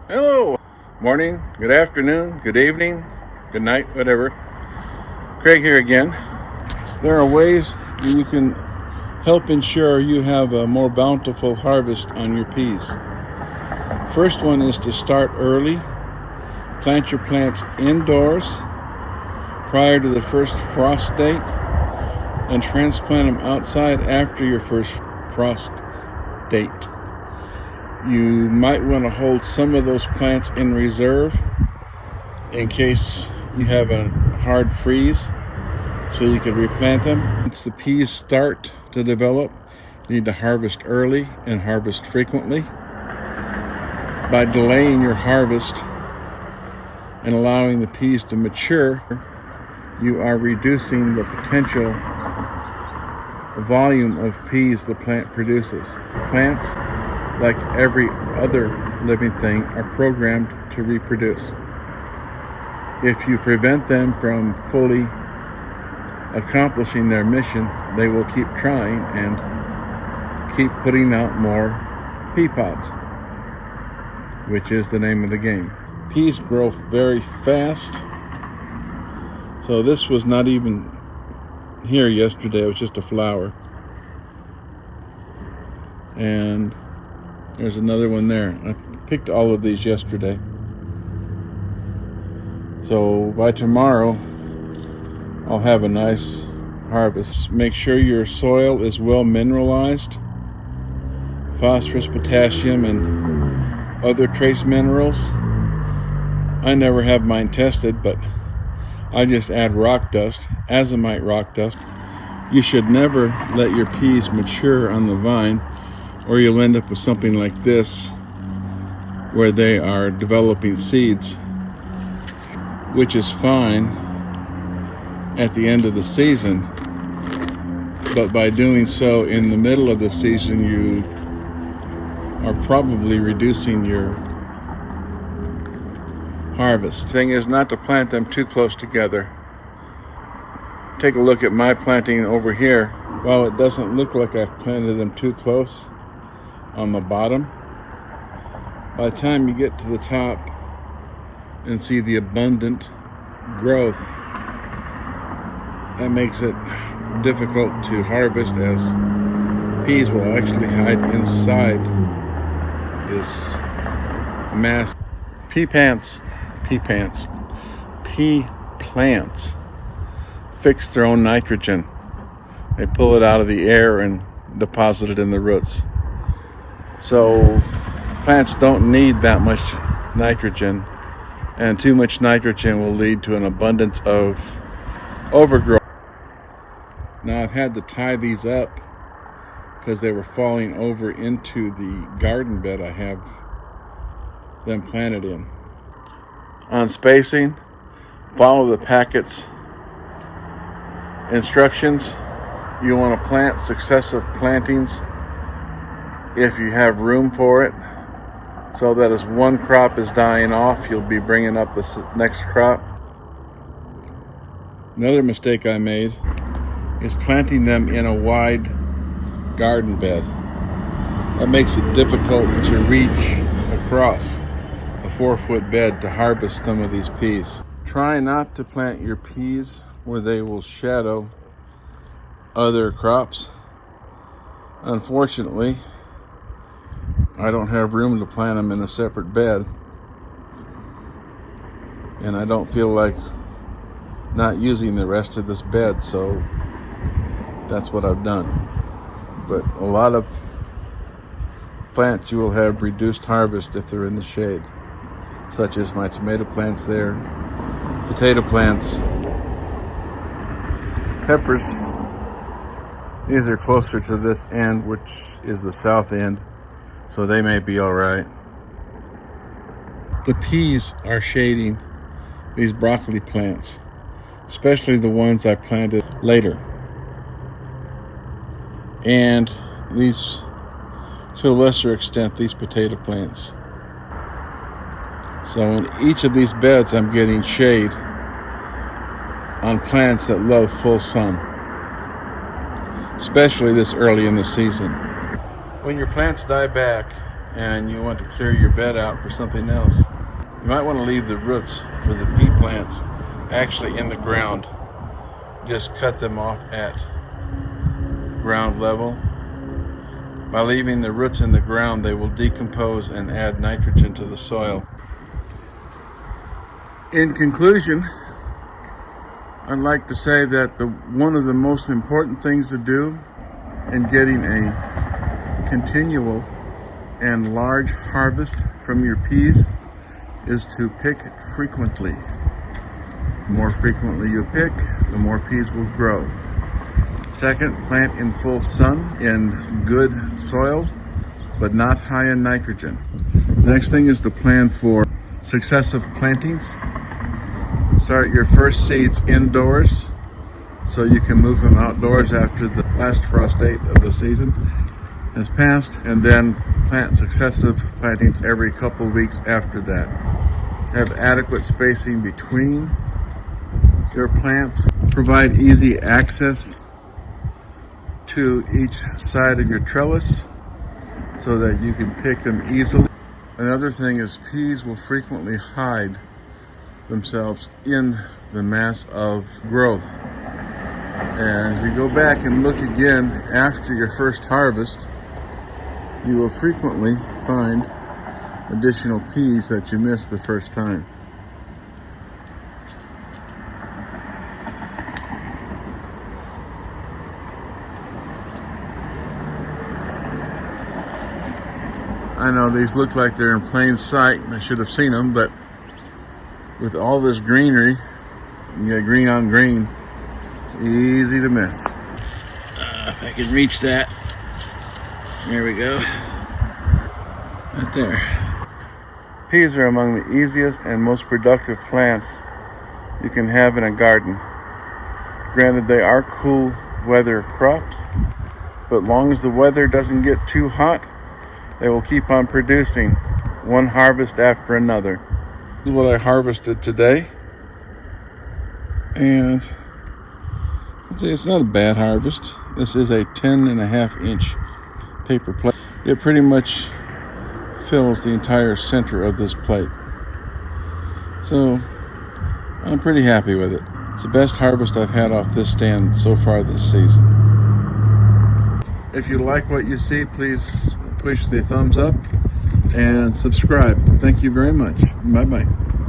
Hello, morning, good afternoon, good evening, good night, whatever. Craig here again. There are ways that you can help ensure you have a more bountiful harvest on your peas. First one is to start early. Plant your plants indoors prior to the first frost date and transplant them outside after your first frost date. You might want to hold some of those plants in reserve in case you have a hard freeze so you can replant them. Once the peas start to develop, you need to harvest early and harvest frequently. By delaying your harvest and allowing the peas to mature, you are reducing the potential volume of peas the plant produces. Plants, like every other living thing, are programmed to reproduce. If you prevent them from fully accomplishing their mission, they will keep trying and keep putting out more pea pods, which is the name of the game. Peas grow very fast, so this was not even here yesterday, it was just a flower. And there's another one there. I picked all of these yesterday. So by tomorrow, I'll have a nice harvest. Make sure your soil is well mineralized. Phosphorus, potassium, and other trace minerals. I never have mine tested, but I just add rock dust, azomite rock dust. You should never let your peas mature on the vine, or you'll end up with something like this, where they are developing seeds, which is fine at the end of the season, but by doing so in the middle of the season, you are probably reducing your harvest. The thing is not to plant them too close together. Take a look at my planting over here. While it doesn't look like I've planted them too close on the bottom, by the time you get to the top and see the abundant growth, that makes it difficult to harvest, as peas will actually hide inside this mass. Pea plants fix their own nitrogen. They pull it out of the air and deposit it in the roots. So plants don't need that much nitrogen, and too much nitrogen will lead to an abundance of overgrowth. Now I've had to tie these up because they were falling over into the garden bed I have them planted in. On spacing, follow the packet's instructions. You want to plant successive plantings if you have room for it, so that as one crop is dying off, you'll be bringing up the next crop. Another mistake I made is planting them in a wide garden bed. That makes it difficult to reach across a 4-foot bed to harvest some of these peas. Try not to plant your peas where they will shadow other crops. Unfortunately, I don't have room to plant them in a separate bed, and I don't feel like not using the rest of this bed, so that's what I've done. But a lot of plants you will have reduced harvest if they're in the shade, such as my tomato plants there, potato plants, peppers. These are closer to this end, which is the south end, so they may be all right. The peas are shading these broccoli plants, especially the ones I planted later. And these, to a lesser extent, these potato plants. So in each of these beds, I'm getting shade on plants that love full sun, especially this early in the season. When your plants die back and you want to clear your bed out for something else, you might want to leave the roots for the pea plants actually in the ground. Just cut them off at ground level. By leaving the roots in the ground, they will decompose and add nitrogen to the soil. In conclusion, I'd like to say that one of the most important things to do in getting a continual and large harvest from your peas is to pick frequently. The more frequently you pick, the more peas will grow. Second, plant in full sun in good soil, but not high in nitrogen. The next thing is to plan for successive plantings. Start your first seeds indoors so you can move them outdoors after the last frost date of the season has passed, and then plant successive plantings every couple weeks after that. Have adequate spacing between your plants. Provide easy access to each side of your trellis so that you can pick them easily. Another thing is peas will frequently hide themselves in the mass of growth. And as you go back and look again after your first harvest, you will frequently find additional peas that you missed the first time. I know these look like they're in plain sight, and I should have seen them, but with all this greenery, you got green on green, it's easy to miss. If I can reach that. There we go. Right there. Peas are among the easiest and most productive plants you can have in a garden. Granted, they are cool weather crops, but as long as the weather doesn't get too hot, they will keep on producing one harvest after another. This is what I harvested today, and it's not a bad harvest. This is a 10.5-inch paper plate. It pretty much fills the entire center of this plate, so I'm pretty happy with it. It's the best harvest I've had off this stand so far this season. If you like what you see, please push the thumbs up and subscribe. Thank you very much. Bye-bye.